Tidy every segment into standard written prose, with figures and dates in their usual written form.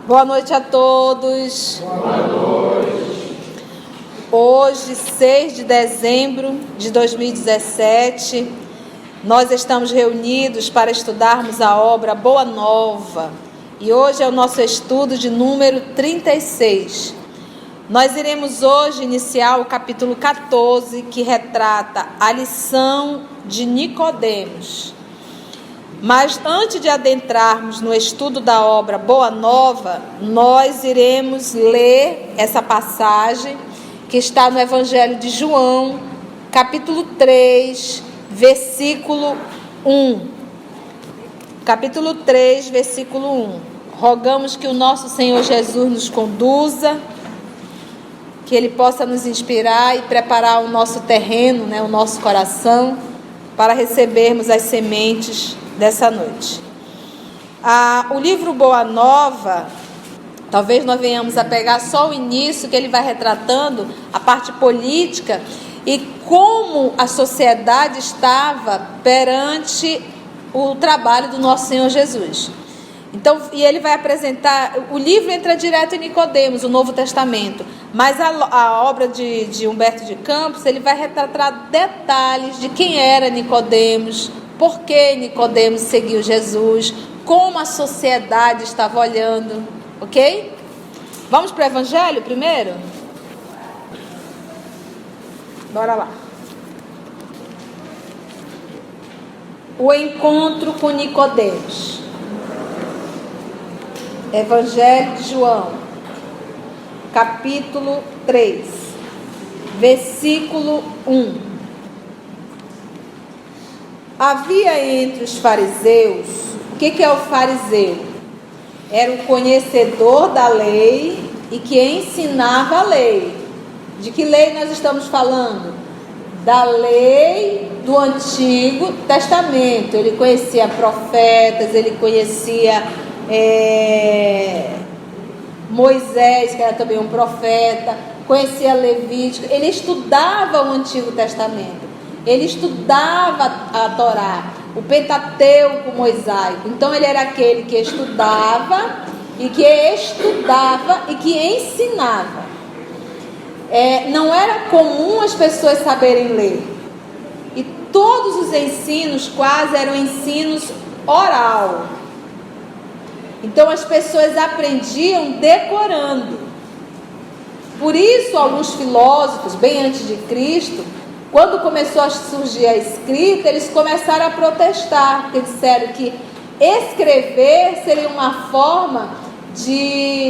Boa noite a todos. Boa noite. Hoje, 6 de dezembro de 2017, nós estamos reunidos para estudarmos a obra Boa Nova. E hoje é o nosso estudo de número 36. Nós iremos hoje iniciar o capítulo 14, que retrata a lição de Nicodemos. Mas antes de adentrarmos no estudo da obra Boa Nova, nós iremos ler essa passagem que está no Evangelho de João, capítulo 3, versículo 1. Capítulo 3, versículo 1. Rogamos que o nosso Senhor Jesus nos conduza, que Ele possa nos inspirar e preparar o nosso terreno, o nosso coração, para recebermos as sementes dessa noite. O livro Boa Nova, talvez nós venhamos a pegar só o início, que ele vai retratando a parte política e como a sociedade estava perante o trabalho do nosso Senhor Jesus. Então, e ele vai apresentar, o livro entra direto em Nicodemos, o Novo Testamento, mas a obra de Humberto de Campos, ele vai retratar detalhes de quem era Nicodemos, por que Nicodemos seguiu Jesus, como a sociedade estava olhando, ok? Vamos para o Evangelho primeiro? Bora lá. O encontro com Nicodemos. Evangelho de João, capítulo 3, versículo 1. Havia entre os fariseus, o que é o fariseu? Era o conhecedor da lei e que ensinava a lei. De que lei nós estamos falando? Da lei do Antigo Testamento. Ele conhecia profetas, ele conhecia Moisés, que era também um profeta, conhecia Levítico. Ele estudava o Antigo Testamento. Ele estudava a Torá, o Pentateuco mosaico. Então ele era aquele que estudava e que ensinava. Não era comum as pessoas saberem ler. E todos os ensinos quase eram ensinos oral. Então as pessoas aprendiam decorando. Por isso alguns filósofos, bem antes de Cristo, quando começou a surgir a escrita, eles começaram a protestar, porque disseram que escrever seria uma forma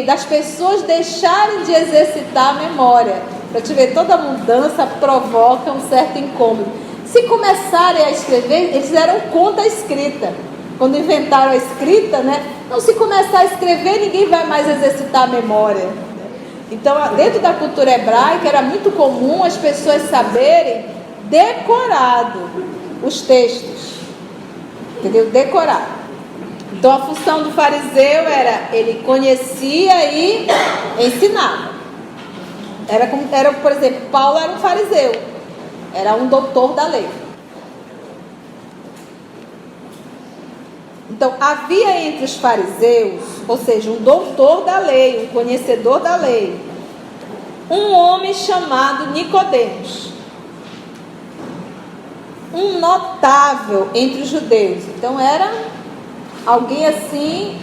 das pessoas deixarem de exercitar a memória. Para te ver, toda mudança provoca um certo incômodo. Se começarem a escrever, eles eram contra a escrita. Quando inventaram a escrita, Então, se começar a escrever, ninguém vai mais exercitar a memória. Então, dentro da cultura hebraica, era muito comum as pessoas saberem decorado os textos. Entendeu? Decorado. Então, a função do fariseu era, ele conhecia e ensinava. Era, por exemplo, Paulo era um fariseu. Era um doutor da lei. Então, havia entre os fariseus, ou seja, um doutor da lei, um conhecedor da lei, um homem chamado Nicodemos, um notável entre os judeus. Então, era alguém assim,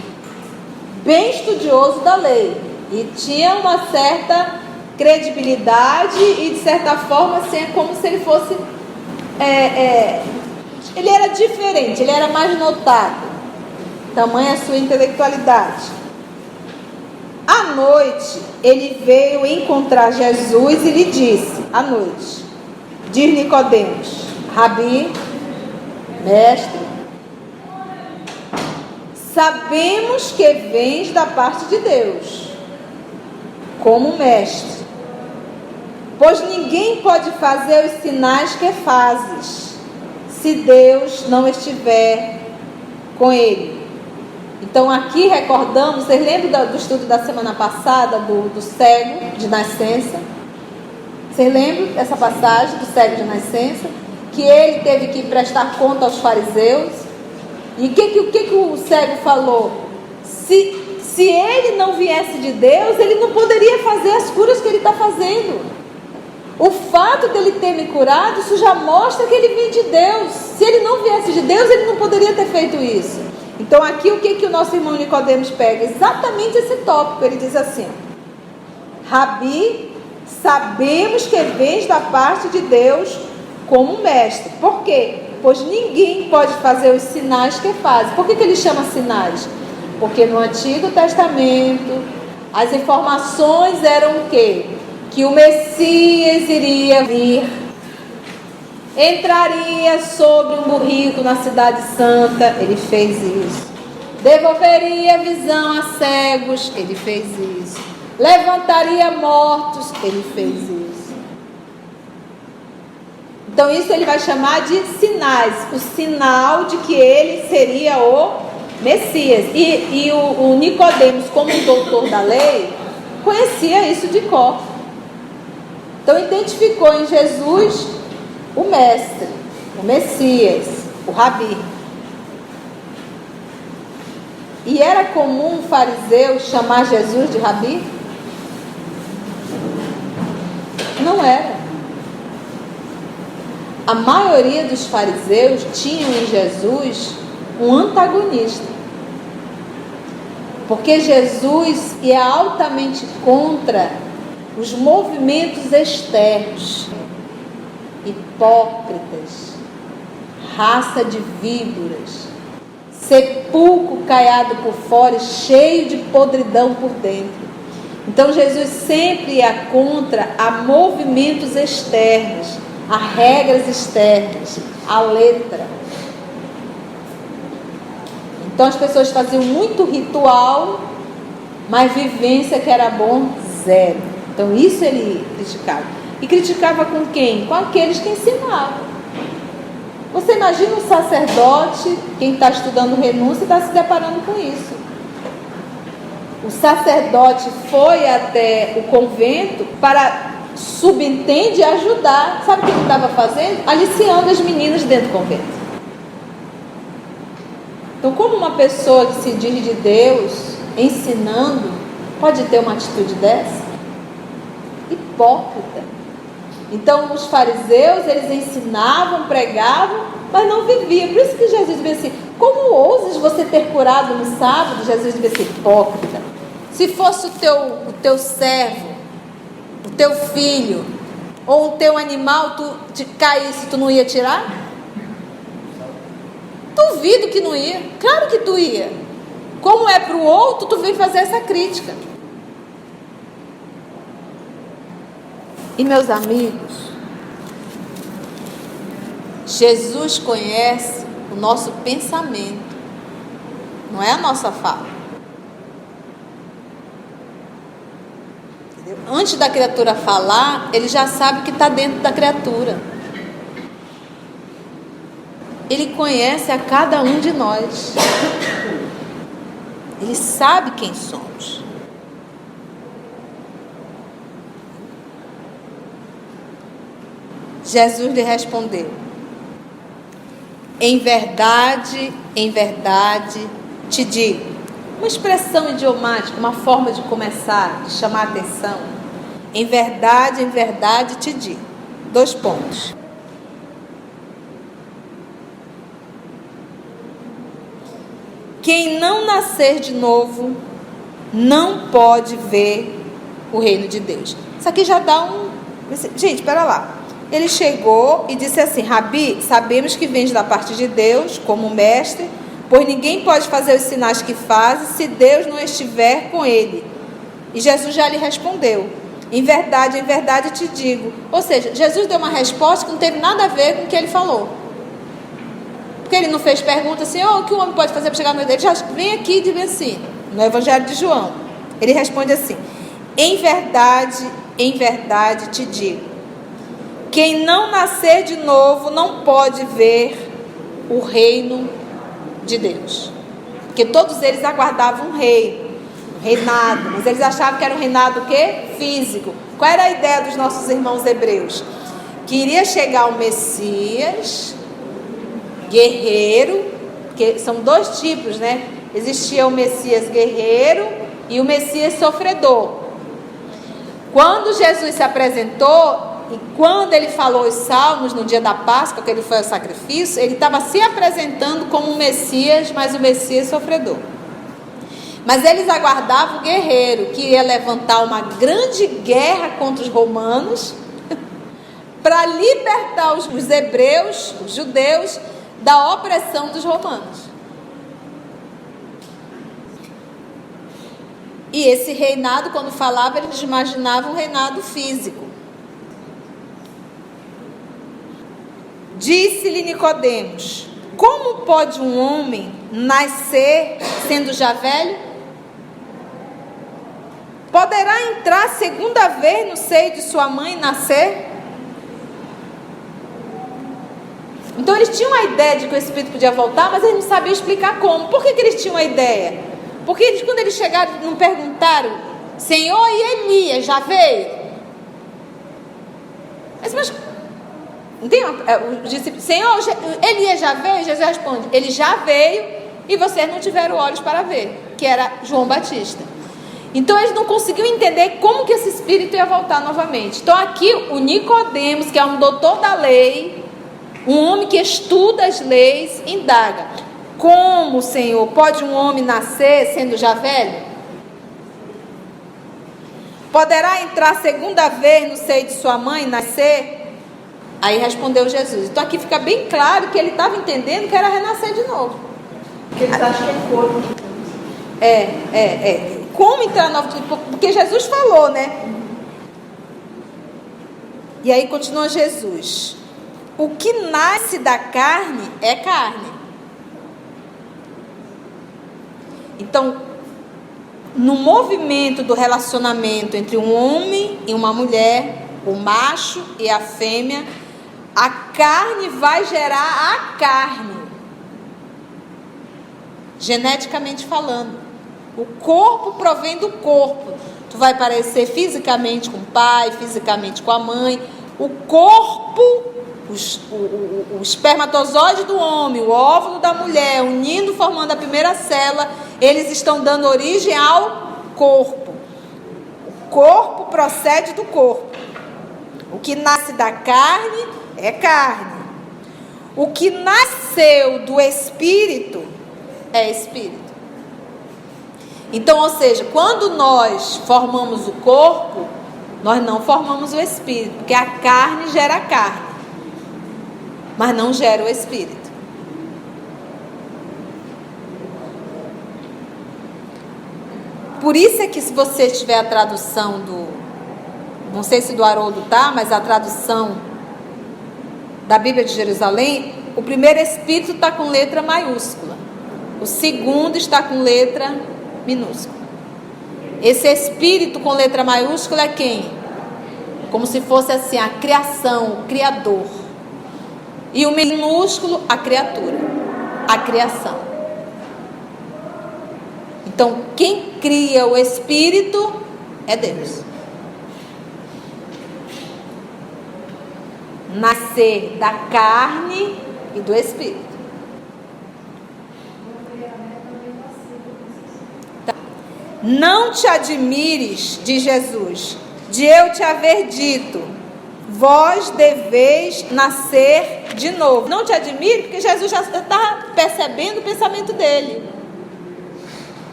bem estudioso da lei, e tinha uma certa credibilidade e, de certa forma, assim, é como se ele fosse... ele era diferente, ele era mais notado. Tamanha a sua intelectualidade. À noite, ele veio encontrar Jesus e lhe disse, à noite, diz Nicodemos, Rabi, mestre, sabemos que vens da parte de Deus, como mestre, pois ninguém pode fazer os sinais que fazes, se Deus não estiver com ele. Então aqui recordamos, vocês lembram do estudo da semana passada, do cego de nascença? Vocês lembram dessa passagem do cego de nascença? Que ele teve que prestar conta aos fariseus. E o que o cego falou? Se Se ele não viesse de Deus, ele não poderia fazer as curas que ele está fazendo. O fato dele ter me curado, isso já mostra que ele vem de Deus. Se ele não viesse de Deus, ele não poderia ter feito isso. Então aqui o que o nosso irmão Nicodemos pega? Exatamente esse tópico. Ele diz assim: Rabi, sabemos que vens da parte de Deus como mestre. Por quê? Pois ninguém pode fazer os sinais que faz. Por que ele chama sinais? Porque no Antigo Testamento as informações eram o quê? Que o Messias iria vir, entraria sobre um burrico na cidade santa, ele fez isso. Devolveria visão a cegos, ele fez isso. Levantaria mortos, ele fez isso. Então isso ele vai chamar de sinais, o sinal de que ele seria o Messias. E o Nicodemos, como um doutor da lei, conhecia isso de cor. Então identificou em Jesus o mestre, o Messias, o Rabi. E era comum o fariseu chamar Jesus de Rabi? Não era. A maioria dos fariseus tinham em Jesus um antagonista. Porque Jesus é altamente contra os movimentos externos, hipócritas, raça de víboras, sepulcro caiado por fora e cheio de podridão por dentro. Então Jesus sempre ia contra a movimentos externos, a regras externas, a letra. Então as pessoas faziam muito ritual, mas vivência que era bom, zero. Então isso ele criticava. E criticava com quem? Com aqueles que ensinavam. Você imagina um sacerdote, quem está estudando renúncia, está se deparando com isso. O sacerdote foi até o convento para, subentende, ajudar. Sabe o que ele estava fazendo? Aliciando as meninas dentro do convento. Então, como uma pessoa que se diz de Deus, ensinando, pode ter uma atitude dessa? Hipócrita. Então os fariseus, eles ensinavam, pregavam, mas não viviam. Por isso que Jesus dizia assim: como ousas você ter curado no sábado? Jesus dizia assim: hipócrita. Se fosse o teu servo, o teu filho, ou o teu animal, tu te caísse, tu não ia tirar? Duvido que não ia. Claro que tu ia. Como é para o outro, tu vem fazer essa crítica. E meus amigos, Jesus conhece o nosso pensamento, não é a nossa fala. Entendeu? Antes da criatura falar, ele já sabe o que está dentro da criatura. Ele conhece a cada um de nós. Ele sabe quem somos. Jesus lhe respondeu: em verdade te digo. Uma expressão idiomática, uma forma de começar, de chamar a atenção. Em verdade te digo. 2 pontos. Quem não nascer de novo não pode ver o reino de Deus. Isso aqui já dá um... Gente, espera lá. Ele chegou e disse assim: Rabi, sabemos que vens da parte de Deus como mestre, pois ninguém pode fazer os sinais que fazes se Deus não estiver com ele. E Jesus já lhe respondeu: em verdade te digo. Ou seja, Jesus deu uma resposta que não teve nada a ver com o que ele falou. Porque ele não fez pergunta assim: o que o homem pode fazer para chegar no dele? Já vem aqui e diz assim, no Evangelho de João. Ele responde assim: em verdade te digo, quem não nascer de novo não pode ver o reino de Deus. Porque todos eles aguardavam um rei, um reinado, mas eles achavam que era um reinado o quê? Físico. Qual era a ideia dos nossos irmãos hebreus? Que iria chegar o Messias, guerreiro, que são 2 tipos, né? Existia o Messias guerreiro e o Messias sofredor. Quando Jesus se apresentou e quando ele falou os salmos no dia da Páscoa, que ele foi ao sacrifício, ele estava se apresentando como um Messias, mas o Messias sofredor. Mas eles aguardavam o guerreiro que ia levantar uma grande guerra contra os romanos para libertar os hebreus, os judeus, da opressão dos romanos. E esse reinado, quando falava, eles imaginavam um reinado físico. Disse-lhe Nicodemos: como pode um homem nascer sendo já velho? Poderá entrar segunda vez no seio de sua mãe e nascer? Então eles tinham a ideia de que o Espírito podia voltar, mas eles não sabiam explicar como. Por que eles tinham a ideia? Porque eles, quando eles chegaram, não perguntaram: Senhor, e Elias já veio? Mas não tem os discípulos: Senhor, Elias já veio? Jesus responde: ele já veio e vocês não tiveram olhos para ver, que era João Batista. Então eles não conseguiam entender como que esse Espírito ia voltar novamente. Então aqui o Nicodemos, que é um doutor da lei, um homem que estuda as leis, indaga: como, Senhor, pode um homem nascer sendo já velho? Poderá entrar segunda vez no seio de sua mãe e nascer? Aí respondeu Jesus. Então aqui fica bem claro que ele estava entendendo que era renascer de novo. Porque eles acham que é corpo. Como entrar novo? Porque Jesus falou, né? E aí continua Jesus: o que nasce da carne é carne. Então, no movimento do relacionamento entre um homem e uma mulher, o macho e a fêmea, a carne vai gerar a carne, geneticamente falando. O corpo provém do corpo. Tu vai parecer fisicamente com o pai, fisicamente com a mãe. O corpo, o espermatozoide do homem, o óvulo da mulher, unindo, formando a primeira célula, eles estão dando origem ao corpo. O corpo procede do corpo. O que nasce da carne é carne. O que nasceu do espírito é espírito. Então, ou seja, quando nós formamos o corpo, nós não formamos o espírito, porque a carne gera a carne, mas não gera o espírito. Por isso é que, se você tiver a tradução não sei se do Haroldo tá, mas a tradução da Bíblia de Jerusalém, o primeiro espírito está com letra maiúscula, o segundo está com letra minúscula. Esse espírito com letra maiúscula é quem? Como se fosse assim, a criação, o criador. E o minúsculo, a criatura, a criação. Então, quem cria o espírito é Deus. Nascer da carne e do espírito. Não te admires, diz Jesus, de eu te haver dito: vós deveis nascer de novo. Não te admire, porque Jesus já está percebendo o pensamento dele.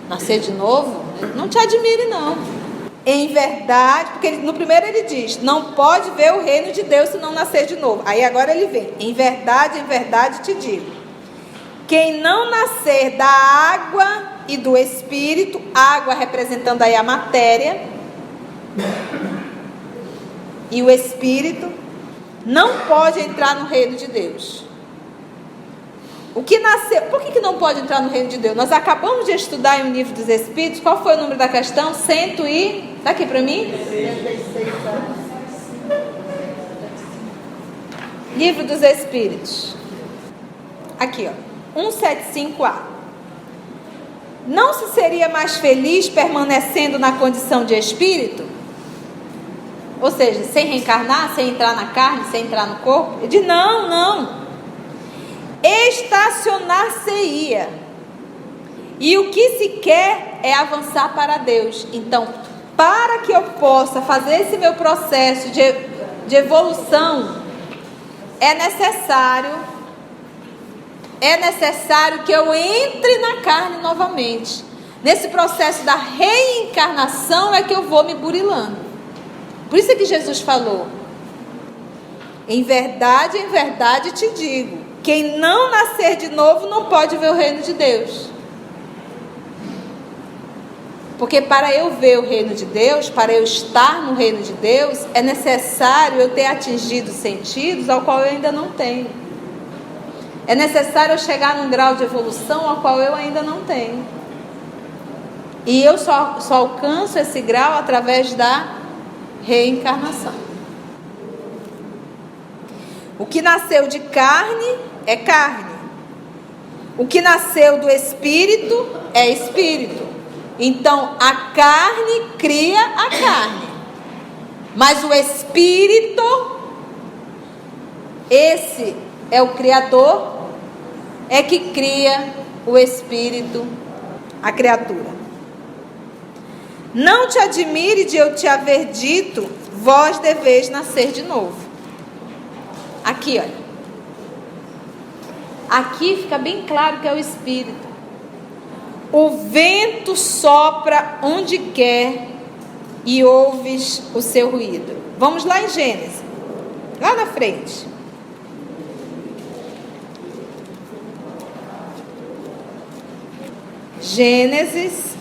Nascer de novo? Não te admire, não. Em verdade, porque no primeiro ele diz: não pode ver o reino de Deus se não nascer de novo. Aí agora ele vem: em verdade te digo, quem não nascer da água e do espírito, água representando aí a matéria, e o espírito, não pode entrar no reino de Deus. O que nasceu? Por que não pode entrar no reino de Deus? Nós acabamos de estudar em O Livro dos Espíritos. Qual foi o número da questão? Tá aqui para mim? 66 anos. Livro dos Espíritos. Aqui, ó. 175A. Não se seria mais feliz permanecendo na condição de espírito? Ou seja, sem reencarnar, sem entrar na carne, sem entrar no corpo? Ele diz: não. Estacionar-se-ia E o que se quer é avançar para Deus. Então, para que eu possa fazer esse meu processo de evolução, é necessário que eu entre na carne novamente. Nesse processo da reencarnação é que eu vou me burilando. Por isso é que Jesus falou: em verdade te digo, quem não nascer de novo não pode ver o reino de Deus. Porque para eu ver o reino de Deus, para eu estar no reino de Deus, é necessário eu ter atingido sentidos ao qual eu ainda não tenho. É necessário eu chegar num grau de evolução ao qual eu ainda não tenho. E eu só alcanço esse grau através da reencarnação. O que nasceu de carne é carne. O que nasceu do espírito é espírito. Então, a carne cria a carne. Mas o espírito, esse é o Criador, é que cria o espírito, a criatura. Não te admire de eu te haver dito, vós deveis nascer de novo. Aqui, olha. Aqui fica bem claro que é o espírito. O vento sopra onde quer e ouves o seu ruído. Vamos lá em Gênesis, lá na frente. Gênesis,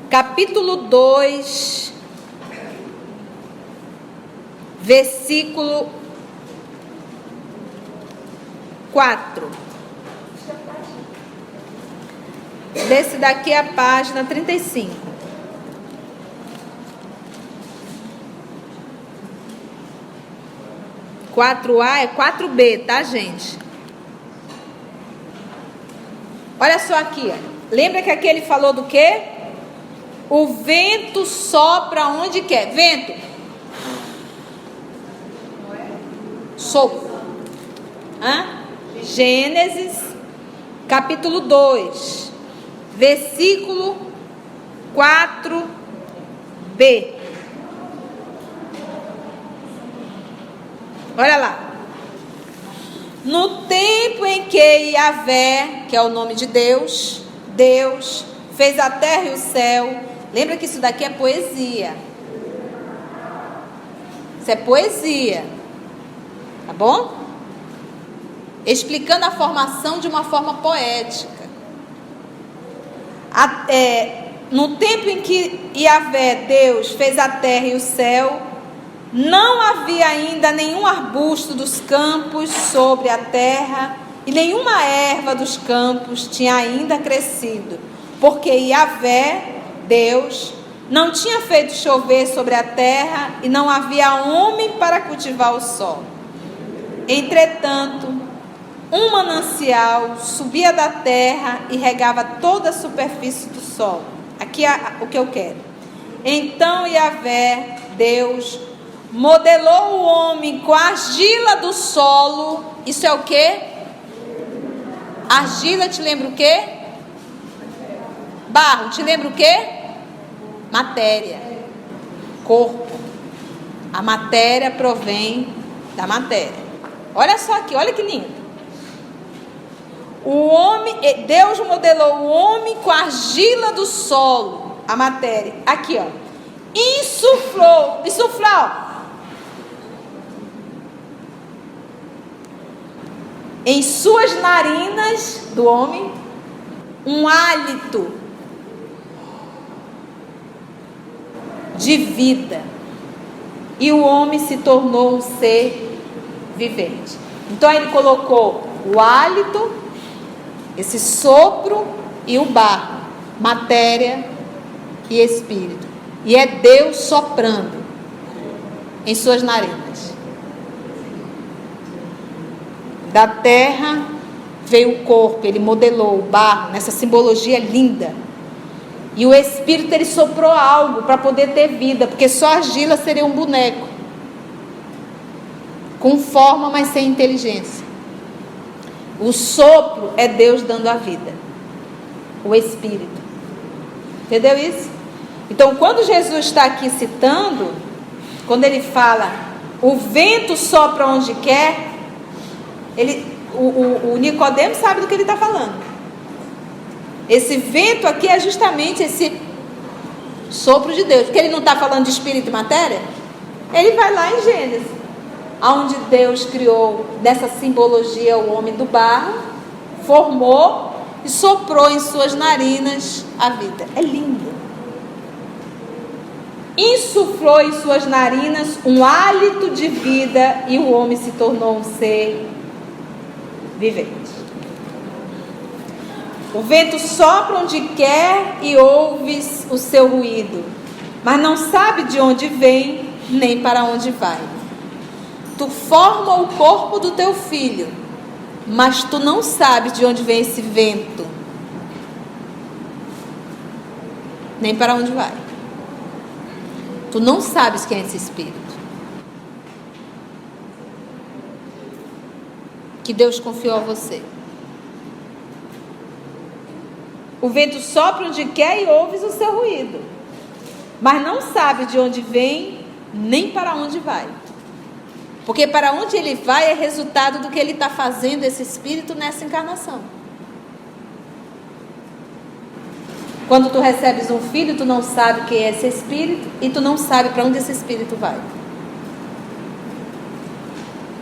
capítulo 2, versículo 4. Desse daqui é a página 35. A é 4B, tá, gente? Olha só aqui, ó. Lembra que aqui ele falou do quê? O vento sopra onde quer. Vento. Sopro. Gênesis, capítulo 2. Versículo 4b. Olha lá. No tempo em que Yahvé, que é o nome de Deus, Deus fez a terra e o céu. Lembra que isso daqui é poesia. Isso é poesia. Tá bom? Explicando a formação de uma forma poética. No tempo em que Yahvé, Deus, fez a terra e o céu, não havia ainda nenhum arbusto dos campos sobre a terra, e nenhuma erva dos campos tinha ainda crescido, porque Yahvé, Deus, não tinha feito chover sobre a terra, e não havia homem para cultivar o solo. Entretanto, um manancial subia da terra e regava toda a superfície do solo. Aqui é o que eu quero. Então Yahvé, Deus, modelou o homem com a argila do solo. Isso é o quê? Argila te lembra o quê? Barro te lembra o quê? Matéria. Corpo. A matéria provém da matéria. Olha só aqui, olha que lindo. Deus modelou o homem com a argila do solo, a matéria. Aqui, ó. Insuflou, em suas narinas do homem um hálito de vida. E o homem se tornou um ser vivente. Então ele colocou o hálito, esse sopro e o barro, matéria e espírito. E é Deus soprando em suas narinas. Da terra veio o corpo, ele modelou o barro, nessa simbologia linda. E o espírito, ele soprou algo para poder ter vida, porque só a argila seria um boneco, com forma, mas sem inteligência. O sopro é Deus dando a vida, o Espírito. Entendeu isso? Então, quando Jesus está aqui citando, quando ele fala, o vento sopra onde quer, o Nicodemo sabe do que ele está falando. Esse vento aqui é justamente esse sopro de Deus, porque ele não está falando de espírito e matéria. Ele vai lá em Gênesis, onde Deus criou, dessa simbologia, o homem do barro, formou e soprou em suas narinas a vida. É lindo. Insuflou em suas narinas um hálito de vida e o homem se tornou um ser vivente. O vento sopra onde quer e ouves o seu ruído, mas não sabe de onde vem nem para onde vai. Tu forma o corpo do teu filho, mas tu não sabes de onde vem esse vento, nem para onde vai. Tu não sabes quem é esse espírito que Deus confiou a você. O vento sopra onde quer e ouves o seu ruído, mas não sabe de onde vem nem para onde vai. Porque para onde ele vai é resultado do que ele está fazendo, esse espírito, nessa encarnação. Quando tu recebes um filho, tu não sabe quem é esse espírito e tu não sabe para onde esse espírito vai.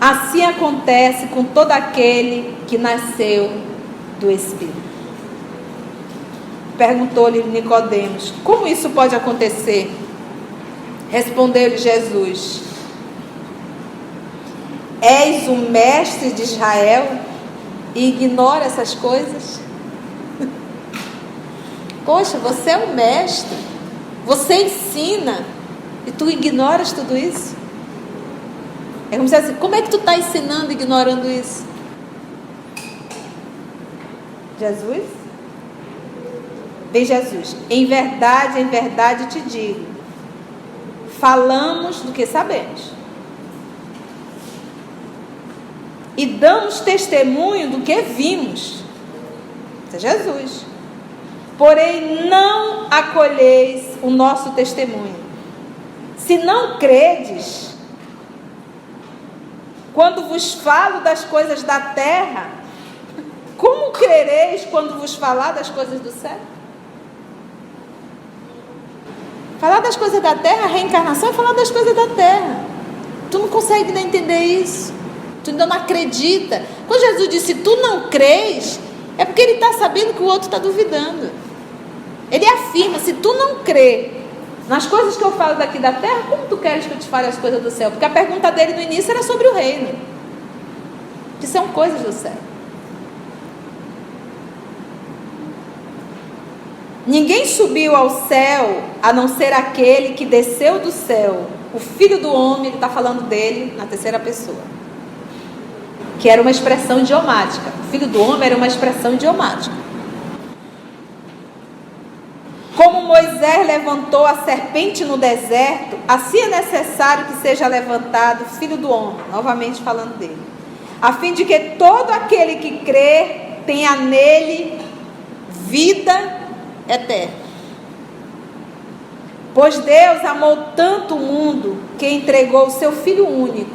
Assim acontece com todo aquele que nasceu do Espírito. Perguntou-lhe Nicodemos: como isso pode acontecer? Respondeu-lhe Jesus: és o mestre de Israel e ignora essas coisas? Poxa, você é um mestre, você ensina e tu ignoras tudo isso? É como se assim, como é que tu está ensinando ignorando isso? Jesus? Vem Jesus: em verdade te digo, falamos do que sabemos e damos testemunho do que vimos. Isso é Jesus. Porém não acolheis o nosso testemunho. Se não credes, quando vos falo das coisas da terra, como crereis quando vos falar das coisas do céu? Falar das coisas da terra, a reencarnação é falar das coisas da terra. Tu não consegue nem entender isso. Tu ainda não acredita. Quando Jesus disse, tu não crês, é porque ele está sabendo que o outro está duvidando. Ele afirma, se tu não crê nas coisas que eu falo daqui da terra, como tu queres que eu te fale as coisas do céu? Porque a pergunta dele no início era sobre o reino, que são coisas do céu. Ninguém subiu ao céu a não ser aquele que desceu do céu, o Filho do Homem. Ele está falando dele na terceira pessoa, que era uma expressão idiomática. O Filho do Homem era uma expressão idiomática. Como Moisés levantou a serpente no deserto, assim é necessário que seja levantado o Filho do Homem, novamente falando dele, a fim de que todo aquele que crê tenha nele vida eterna. Pois Deus amou tanto o mundo que entregou o seu Filho único,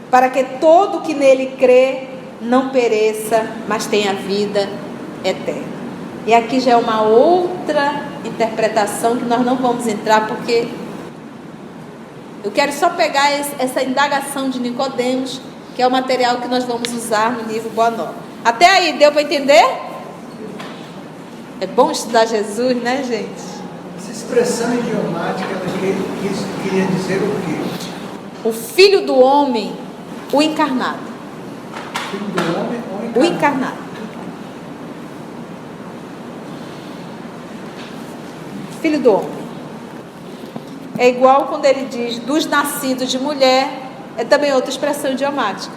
para que todo que nele crê não pereça, mas tenha vida eterna. E aqui já é uma outra interpretação que nós não vamos entrar, porque eu quero só pegar essa indagação de Nicodemos, que é o material que nós vamos usar no livro Boa Nova. Até aí, deu para entender? É bom estudar Jesus, né, gente? Essa expressão idiomática, ela queria dizer o quê? O Filho do Homem, o encarnado. Filho do homem ou encarnado? O encarnado. Filho do Homem. É igual quando ele diz dos nascidos de mulher, é também outra expressão idiomática.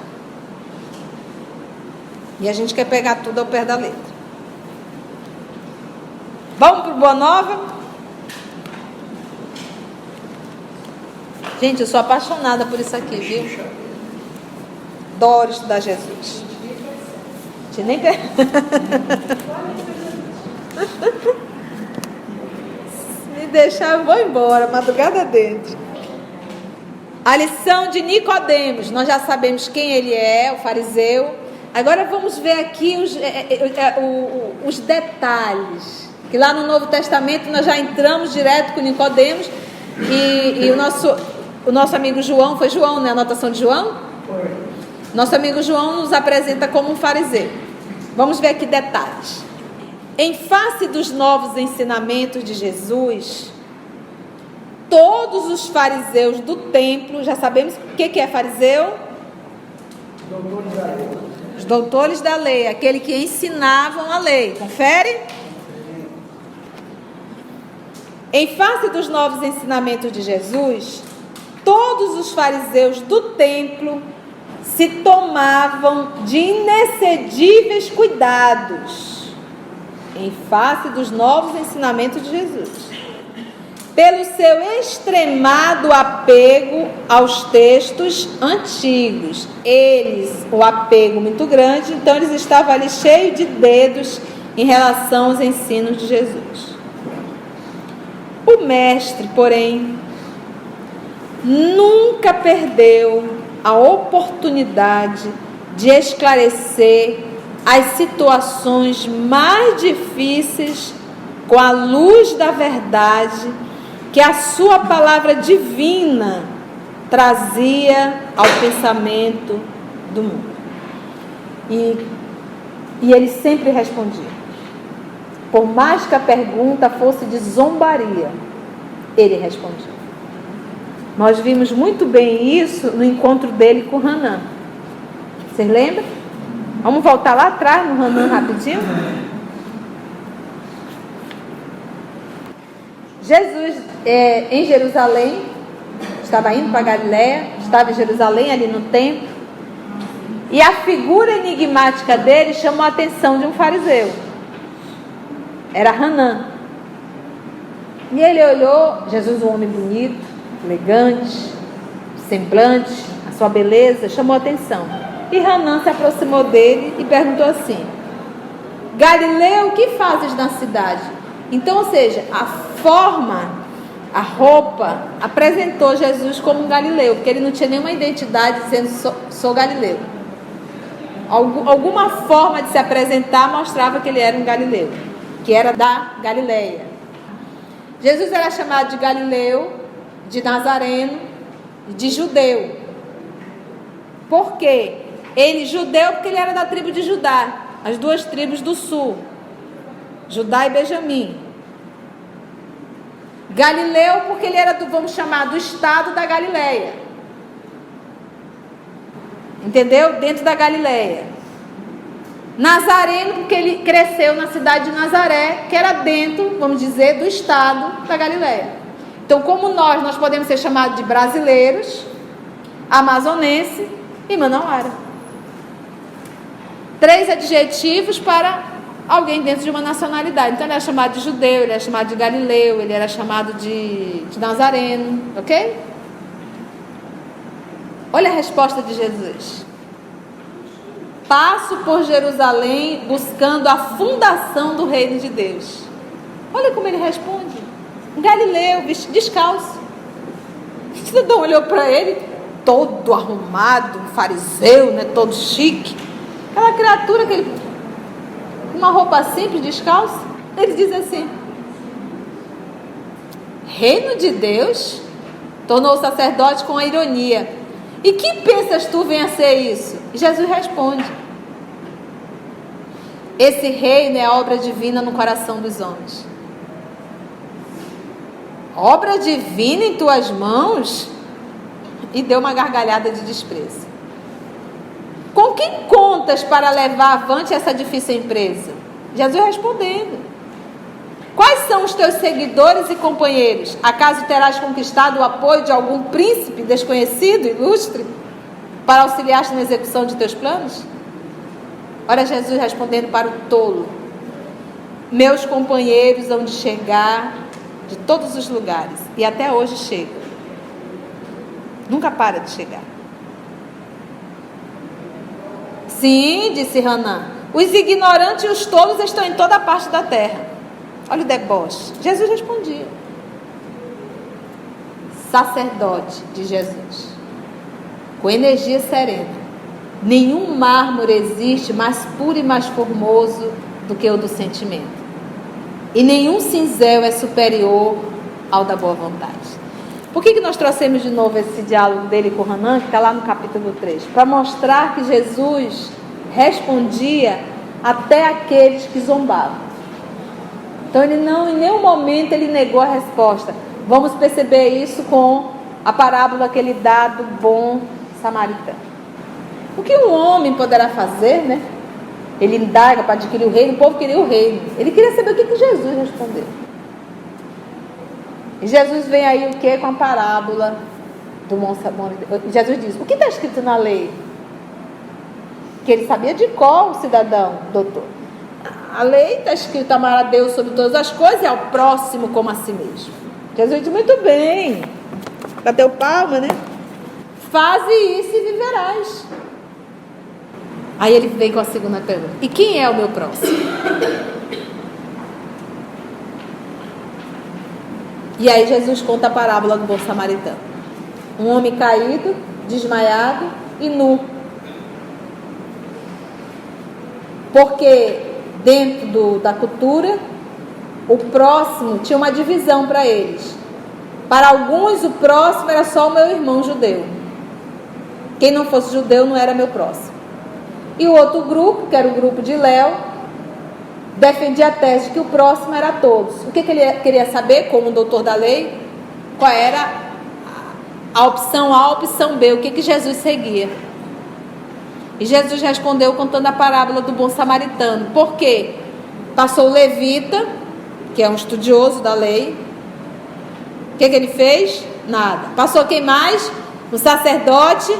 E a gente quer pegar tudo ao pé da letra. Vamos para o Boa Nova? Gente, eu sou apaixonada por isso aqui, viu? Adoro estudar Jesus. Te nem per... Se me deixar, eu vou embora, madrugada dentro. A lição de Nicodemos, nós já sabemos quem ele é, o fariseu. Agora vamos ver aqui os detalhes. Que lá no Novo Testamento nós já entramos direto com Nicodemos. E o nosso amigo João, foi João, né? A anotação de João? Foi. Nosso amigo João nos apresenta como um fariseu. Vamos ver aqui detalhes. Em face dos novos ensinamentos de Jesus, todos os fariseus do templo, já sabemos o que é fariseu? Doutores da lei. Os doutores da lei, aquele que ensinavam a lei. Confere? Em face dos novos ensinamentos de Jesus, todos os fariseus do templo se tomavam de inexcedíveis cuidados. Em face dos novos ensinamentos de Jesus, pelo seu extremado apego aos textos antigos. O apego muito grande, então eles estavam ali cheios de dedos em relação aos ensinos de Jesus. O mestre, porém, nunca perdeu a oportunidade de esclarecer as situações mais difíceis com a luz da verdade que a sua palavra divina trazia ao pensamento do mundo. E ele sempre respondia. Por mais que a pergunta fosse de zombaria, ele respondia. Nós vimos muito bem isso no encontro dele com Hanã. Vocês lembram? Vamos voltar lá atrás no Hanã rapidinho? Jesus, em Jerusalém, estava indo para Galiléia, estava em Jerusalém, ali no templo, e a figura enigmática dele chamou a atenção de um fariseu. Era Hanã. E ele olhou, Jesus, um homem bonito, elegante, semblante, a sua beleza chamou a atenção. E Hanã se aproximou dele e perguntou assim: Galileu, o que fazes na cidade? Então, ou seja, a forma, a roupa, apresentou Jesus como um galileu, porque ele não tinha nenhuma identidade dizendo sou galileu. Alguma forma de se apresentar mostrava que ele era um galileu, que era da Galileia. Jesus era chamado de Galileu, de Nazareno, de judeu. Por quê? Ele judeu porque ele era da tribo de Judá, as duas tribos do sul, Judá e Benjamim. Galileu porque ele era vamos chamar, do estado da Galileia. Entendeu? Dentro da Galileia. Nazareno porque ele cresceu na cidade de Nazaré, que era dentro, vamos dizer, do estado da Galileia. Então, como nós podemos ser chamados de brasileiros, amazonense e manauara. 3 adjetivos para alguém dentro de uma nacionalidade. Então, ele era chamado de judeu, ele era chamado de galileu, ele era chamado de nazareno, ok? Olha a resposta de Jesus. Passo por Jerusalém buscando a fundação do reino de Deus. Olha como ele responde. Um galileu, vestido descalço. O cidadão olhou para ele, todo arrumado, um fariseu, né, todo chique. Aquela criatura, uma roupa simples, descalço. Ele diz assim: reino de Deus? Tornou o sacerdote com a ironia. E que pensas tu venha a ser isso? E Jesus responde: esse reino é obra divina no coração dos homens. Obra divina em tuas mãos? E deu uma gargalhada de desprezo. Com quem contas para levar avante essa difícil empresa? Jesus respondendo: quais são os teus seguidores e companheiros? Acaso terás conquistado o apoio de algum príncipe desconhecido, ilustre, para auxiliar-te na execução de teus planos? Olha Jesus respondendo para o tolo: meus companheiros hão de chegar de todos os lugares, e até hoje chegam. Nunca para de chegar. Sim, disse Hanã, os ignorantes e os tolos estão em toda parte da terra. Olha o deboche. Jesus respondia. Sacerdote de Jesus, com energia serena. Nenhum mármore existe mais puro e mais formoso do que o do sentimento. E nenhum cinzel é superior ao da boa vontade. Por que nós trouxemos de novo esse diálogo dele com Hanã, que está lá no capítulo 3? Para mostrar que Jesus respondia até aqueles que zombavam. Então ele não, em nenhum momento ele negou a resposta. Vamos perceber isso com a parábola que ele dá do bom samaritano. O que um homem poderá fazer, né? Ele indaga para adquirir o reino, o povo queria o reino. Ele queria saber o que Jesus respondeu. E Jesus vem aí o que? Com a parábola do bom samaritano. Jesus diz, o que está escrito na lei? Que ele sabia de qual cidadão, doutor. A lei está escrito, amar a Deus sobre todas as coisas e ao próximo como a si mesmo. Jesus diz, muito bem. Bateu palma, né? Faze isso e viverás. Aí ele vem com a segunda pergunta. E quem é o meu próximo? E aí Jesus conta a parábola do bom samaritano. Um homem caído, desmaiado e nu. Porque dentro da cultura, o próximo tinha uma divisão para eles. Para alguns, o próximo era só o meu irmão judeu. Quem não fosse judeu não era meu próximo. E o outro grupo, que era o grupo de Léo, defendia a tese de que o próximo era todos. O que ele queria saber, como doutor da lei? Qual era a opção A, a opção B? O que Jesus seguia? E Jesus respondeu contando a parábola do bom samaritano. Por quê? Passou o levita, que é um estudioso da lei. O que ele fez? Nada. Passou quem mais? O sacerdote?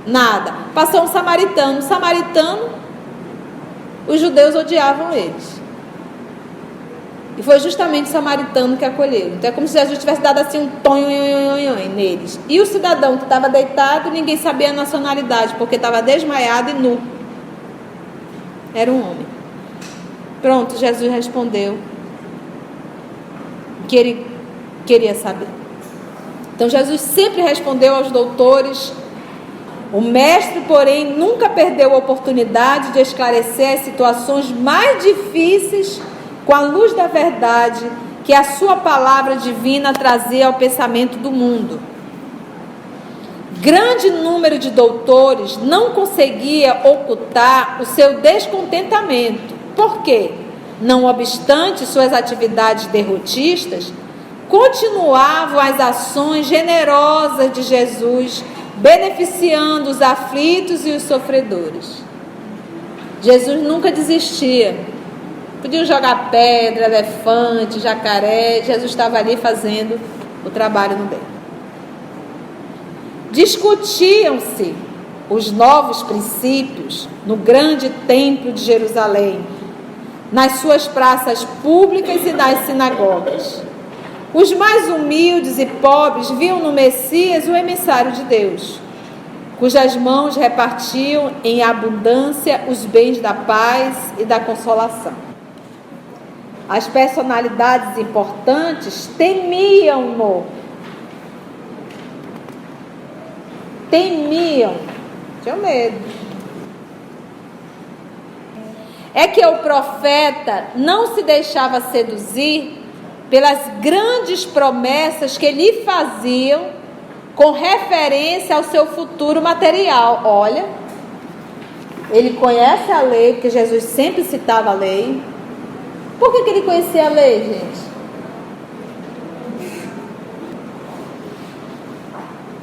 Nada. Passou um samaritano. O samaritano, os judeus odiavam eles. E foi justamente o samaritano que acolheu. Então é como se Jesus tivesse dado assim um tonho neles. E o cidadão que estava deitado, ninguém sabia a nacionalidade, porque estava desmaiado e nu. Era um homem. Pronto, Jesus respondeu o que ele queria saber. Então Jesus sempre respondeu aos doutores. O mestre, porém, nunca perdeu a oportunidade de esclarecer as situações mais difíceis com a luz da verdade que a sua palavra divina trazia ao pensamento do mundo. Grande número de doutores não conseguia ocultar o seu descontentamento. Por quê? Não obstante suas atividades derrotistas, continuavam as ações generosas de Jesus, beneficiando os aflitos e os sofredores. Jesus nunca desistia. Podiam jogar pedra, elefante, jacaré, Jesus estava ali fazendo o trabalho no bem. Discutiam-se os novos princípios no grande templo de Jerusalém, nas suas praças públicas e nas sinagogas. Os mais humildes e pobres viam no Messias o emissário de Deus, cujas mãos repartiam em abundância os bens da paz e da consolação. As personalidades importantes temiam-no. Tinham medo. É que o profeta não se deixava seduzir pelas grandes promessas que lhe faziam com referência ao seu futuro material. Olha, ele conhece a lei, porque Jesus sempre citava a lei. Por que ele conhecia a lei, gente?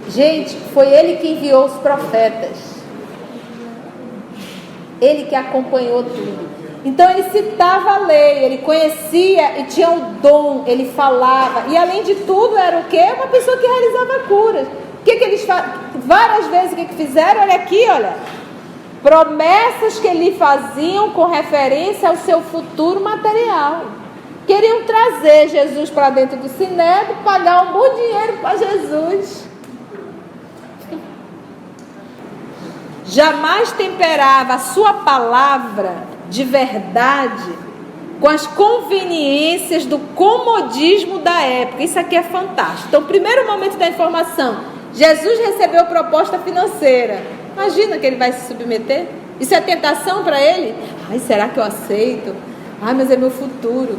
Gente, foi ele que enviou os profetas. Ele que acompanhou tudo. Então ele citava a lei, ele conhecia e tinha o dom, ele falava. E além de tudo era o quê? Uma pessoa que realizava curas. O que eles várias vezes o que fizeram? Olha aqui, olha. Promessas que lhe faziam com referência ao seu futuro material. Queriam trazer Jesus para dentro do sinédrio, pagar um bom dinheiro para Jesus. jamais temperava a sua palavra de verdade com as conveniências do comodismo da época. Isso aqui é fantástico. Então, primeiro momento da informação, Jesus recebeu proposta financeira. Imagina que ele vai se submeter. Isso é tentação para ele? Ai, será que eu aceito? Ai, mas é meu futuro.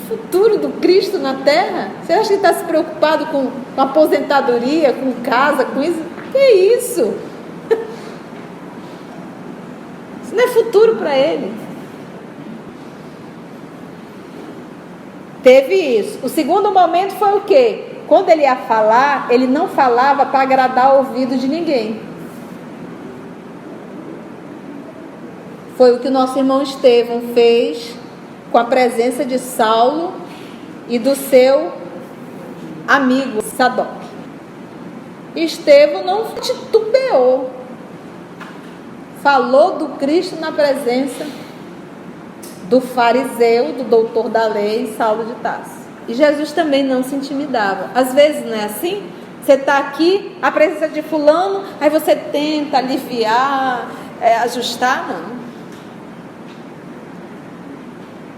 Futuro do Cristo na terra? Você acha que está se preocupado com aposentadoria, com casa, com isso? Que isso? Isso não é futuro para ele. Teve isso. O segundo momento foi o quê? Quando ele ia falar, ele não falava para agradar o ouvido de ninguém. Foi o que o nosso irmão Estevão fez com a presença de Saulo e do seu amigo Sadoc. Estevão não titubeou. Falou do Cristo na presença do fariseu, do doutor da lei, Saulo de Tarso. E Jesus também não se intimidava. Às vezes não é assim? Você está aqui, a presença de fulano, aí você tenta aliviar, ajustar, não.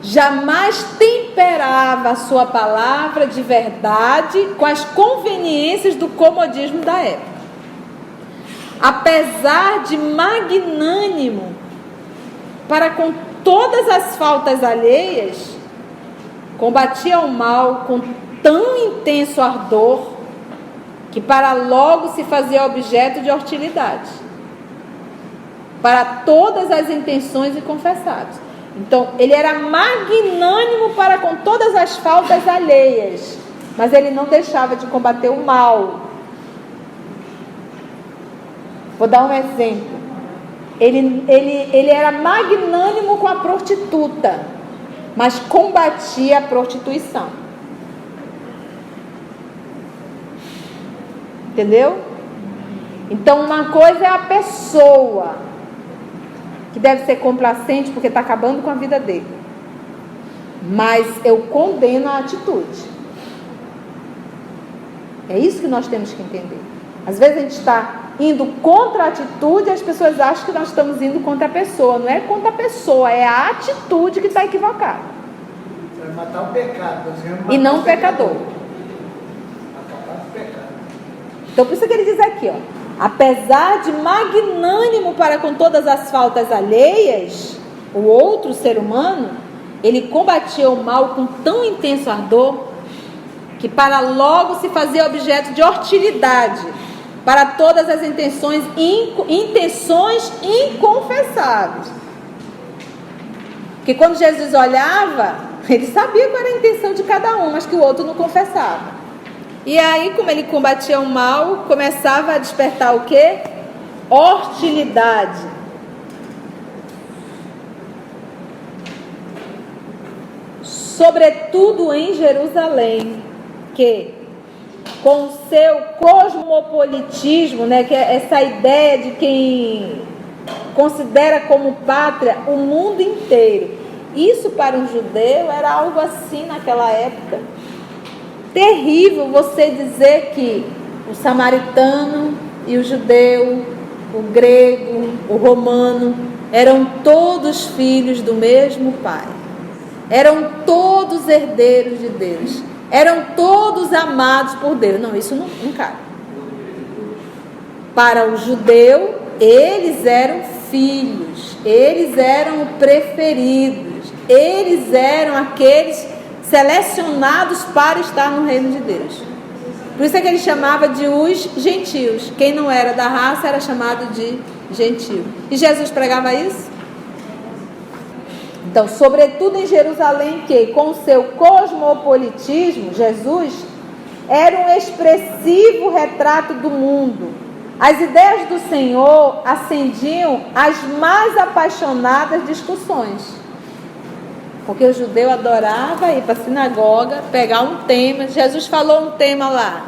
Jamais temperava a sua palavra de verdade com as conveniências do comodismo da época. Apesar de magnânimo para com todas as faltas alheias, combatia o mal com tão intenso ardor que para logo se fazia objeto de hostilidade para todas as intenções inconfessadas. Então, ele era magnânimo para com todas as faltas alheias, mas ele não deixava de combater o mal. Vou dar um exemplo. Ele era magnânimo com a prostituta, mas combatia a prostituição. Entendeu? Então, uma coisa é a pessoa, que deve ser complacente porque está acabando com a vida dele. Mas eu condeno a atitude. É isso que nós temos que entender. Às vezes a gente está indo contra a atitude e as pessoas acham que nós estamos indo contra a pessoa. Não é contra a pessoa, é a atitude que está equivocada. Você vai matar o pecado. E não o pecador. Acabar com o pecado. Então, por isso que ele diz aqui, ó. Apesar de magnânimo para com todas as faltas alheias, o outro ser humano, ele combatia o mal com tão intenso ardor, que para logo se fazia objeto de hostilidade para todas as intenções inconfessáveis. Porque quando Jesus olhava, ele sabia qual era a intenção de cada um, mas que o outro não confessava. E aí, como ele combatia o mal, começava a despertar o quê? Hostilidade. Sobretudo em Jerusalém, que com o seu cosmopolitismo, né, que é essa ideia de quem considera como pátria o mundo inteiro. Isso para um judeu era algo assim naquela época. Terrível você dizer que o samaritano e o judeu, o grego, o romano, eram todos filhos do mesmo pai. Eram todos herdeiros de Deus. Eram todos amados por Deus. Não, isso não cabe. Para o judeu, eles eram filhos. Eles eram preferidos. Eles eram aqueles selecionados para estar no reino de Deus. Por isso é que ele chamava de os gentios. Quem não era da raça era chamado de gentio. E Jesus pregava isso? Então, sobretudo em Jerusalém, que com o seu cosmopolitismo, Jesus era um expressivo retrato do mundo. As ideias do Senhor acendiam as mais apaixonadas discussões. Porque o judeu adorava ir para a sinagoga, pegar um tema. Jesus falou um tema lá.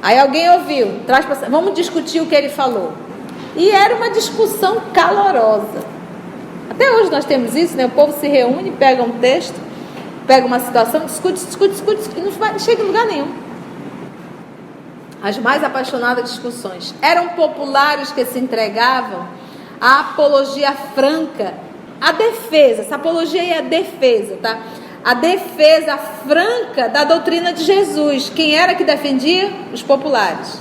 Aí alguém ouviu, vamos discutir o que ele falou. E era uma discussão calorosa. Até hoje nós temos isso, né? O povo se reúne, pega um texto, pega uma situação, discute, e não chega em lugar nenhum. as mais apaixonadas discussões. Eram populares que se entregavam à apologia franca, à defesa. Essa apologia é a defesa, tá? A defesa franca da doutrina de Jesus. Quem era que defendia? Os populares.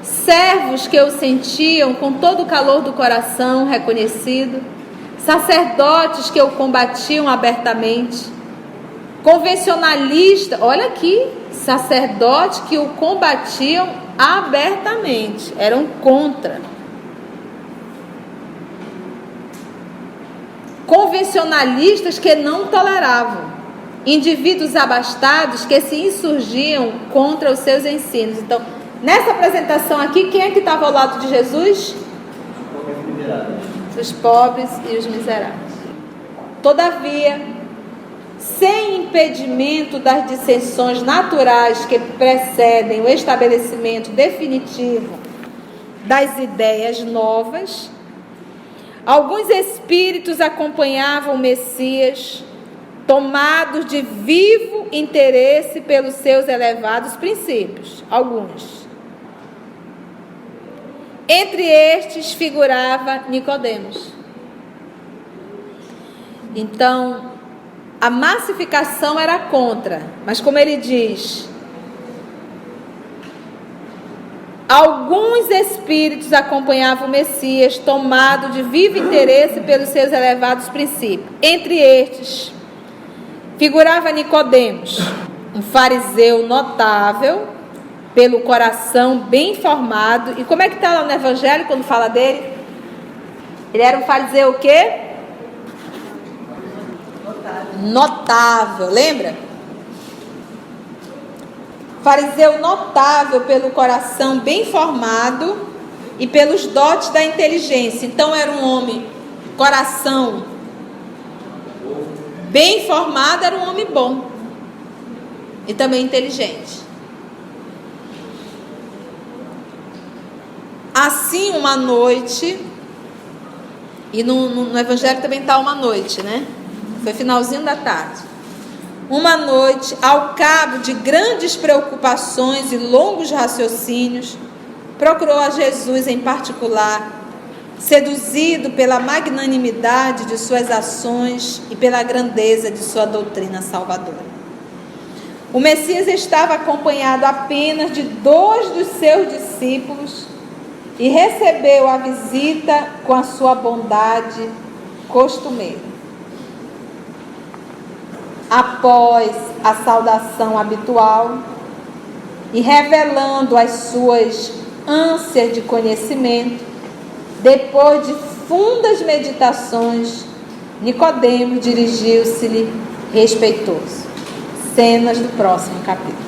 Servos que o sentiam com todo o calor do coração reconhecido, sacerdotes que o combatiam abertamente, convencionalistas, olha aqui, sacerdotes que o combatiam abertamente, eram contra. Convencionalistas que não toleravam, indivíduos abastados que se insurgiam contra os seus ensinos. Então, nessa apresentação aqui, quem é que estava ao lado de Jesus? Os pobres e os miseráveis. Todavia, sem impedimento das dissensões naturais que precedem o estabelecimento definitivo das ideias novas, alguns espíritos acompanhavam o Messias, tomados de vivo interesse pelos seus elevados princípios. Alguns. Entre estes figurava Nicodemos. Então, a massificação era contra, mas como ele diz, alguns espíritos acompanhavam o Messias, tomado de vivo interesse pelos seus elevados princípios. Entre estes figurava Nicodemos, um fariseu notável, pelo coração bem formado. E como é que está lá no Evangelho quando fala dele? Ele era um fariseu o quê? Notável, lembra? Fariseu notável pelo coração bem formado e pelos dotes da inteligência. Então era um homem, coração bem formado, era um homem bom e também inteligente. Assim, uma noite, e no Evangelho também está uma noite, né? Foi finalzinho da tarde. Uma noite, ao cabo de grandes preocupações e longos raciocínios, procurou a Jesus em particular, seduzido pela magnanimidade de suas ações e pela grandeza de sua doutrina salvadora. O Messias estava acompanhado apenas de 2 dos seus discípulos e recebeu a visita com a sua bondade costumeira. Após a saudação habitual e revelando as suas ânsias de conhecimento, depois de fundas meditações, Nicodemos dirigiu-se-lhe respeitoso. Cenas do próximo capítulo.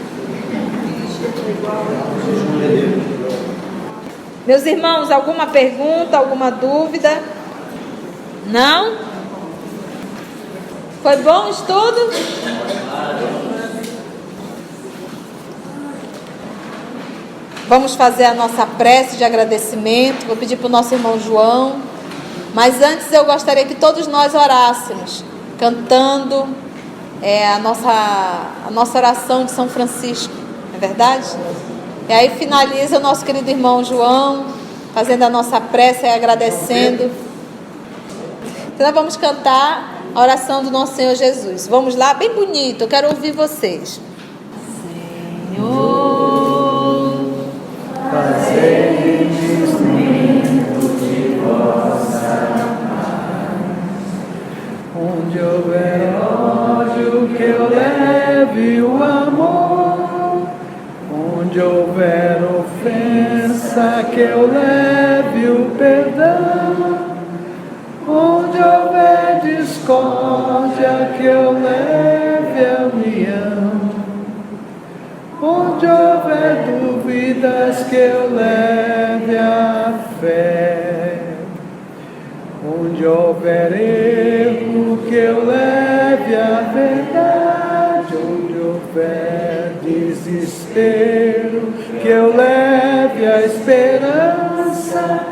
Meus irmãos, alguma pergunta, alguma dúvida? Não? Foi bom o estudo? Vamos fazer a nossa prece de agradecimento. Vou pedir para o nosso irmão João. Mas antes eu gostaria que todos nós orássemos, cantando a nossa oração de São Francisco. Não é verdade? E aí finaliza o nosso querido irmão João, fazendo a nossa prece e agradecendo. Então nós vamos cantar a oração do nosso Senhor Jesus. Vamos lá, bem bonito, eu quero ouvir vocês. Senhor, fazei instrumento de vossa paz. Onde houver ódio, que eu leve o amor. Onde houver ofensa, que eu leve o perdão. Onde houver discórdia, que eu leve a união. Onde houver dúvidas, que eu leve a fé. Onde houver erro, que eu leve a verdade. Onde houver desespero, que eu leve a esperança.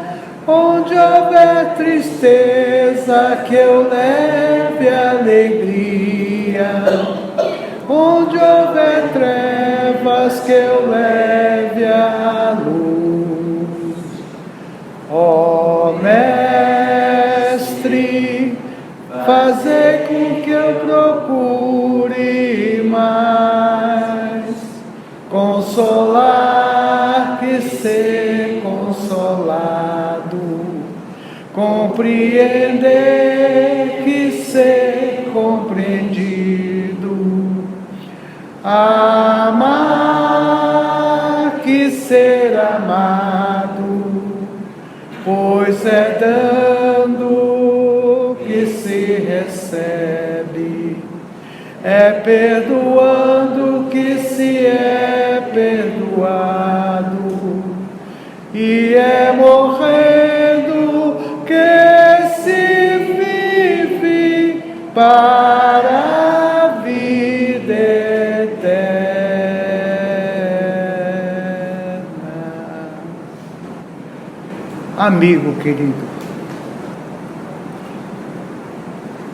Onde houver tristeza, que eu leve a alegria. Onde houver trevas, trevas que eu leve a luz. Ó Mestre, fazer com que eu procure mais consolar que ser consolado, compreender que ser compreendido, amar que ser amado, pois é dando que se recebe, é perdoando que se é perdoado, e é morrendo que se vive para a vida eterna. Amigo querido,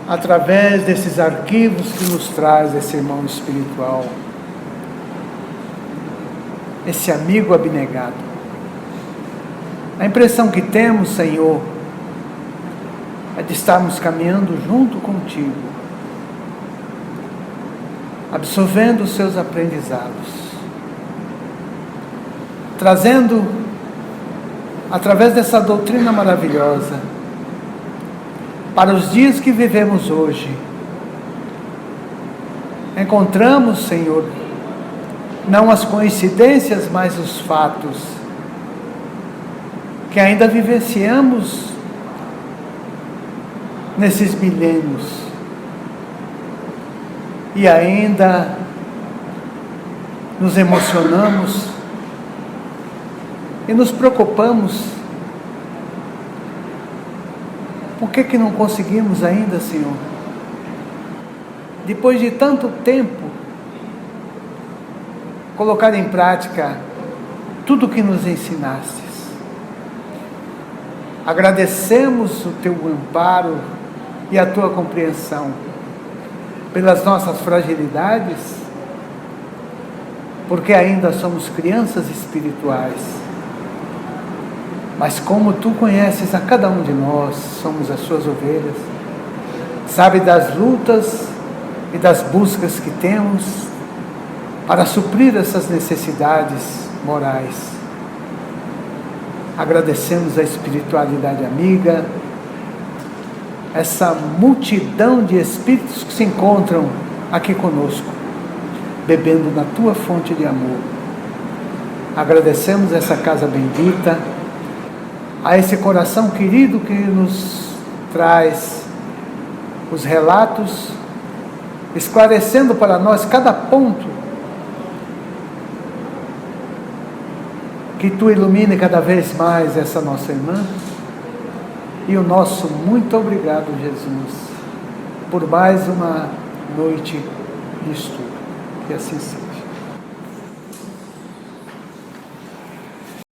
através desses arquivos que nos traz esse irmão espiritual, esse amigo abnegado, a impressão que temos, Senhor, é de estarmos caminhando junto contigo, absorvendo os seus aprendizados, trazendo, através dessa doutrina maravilhosa, para os dias que vivemos hoje. Encontramos, Senhor, não as coincidências, mas os fatos que ainda vivenciamos nesses milênios, e ainda nos emocionamos e nos preocupamos. Por que não conseguimos ainda, Senhor, depois de tanto tempo, colocar em prática tudo o que nos ensinastes? Agradecemos o teu amparo e a tua compreensão pelas nossas fragilidades, porque ainda somos crianças espirituais. Mas como tu conheces a cada um de nós, somos as suas ovelhas, sabe das lutas e das buscas que temos para suprir essas necessidades morais. Agradecemos a espiritualidade amiga, essa multidão de espíritos que se encontram aqui conosco, bebendo na tua fonte de amor. Agradecemos essa casa bendita, a esse coração querido que nos traz os relatos, esclarecendo para nós cada ponto, que tu ilumine cada vez mais essa nossa irmã, e o nosso muito obrigado, Jesus, por mais uma noite de estudo. Que assim seja.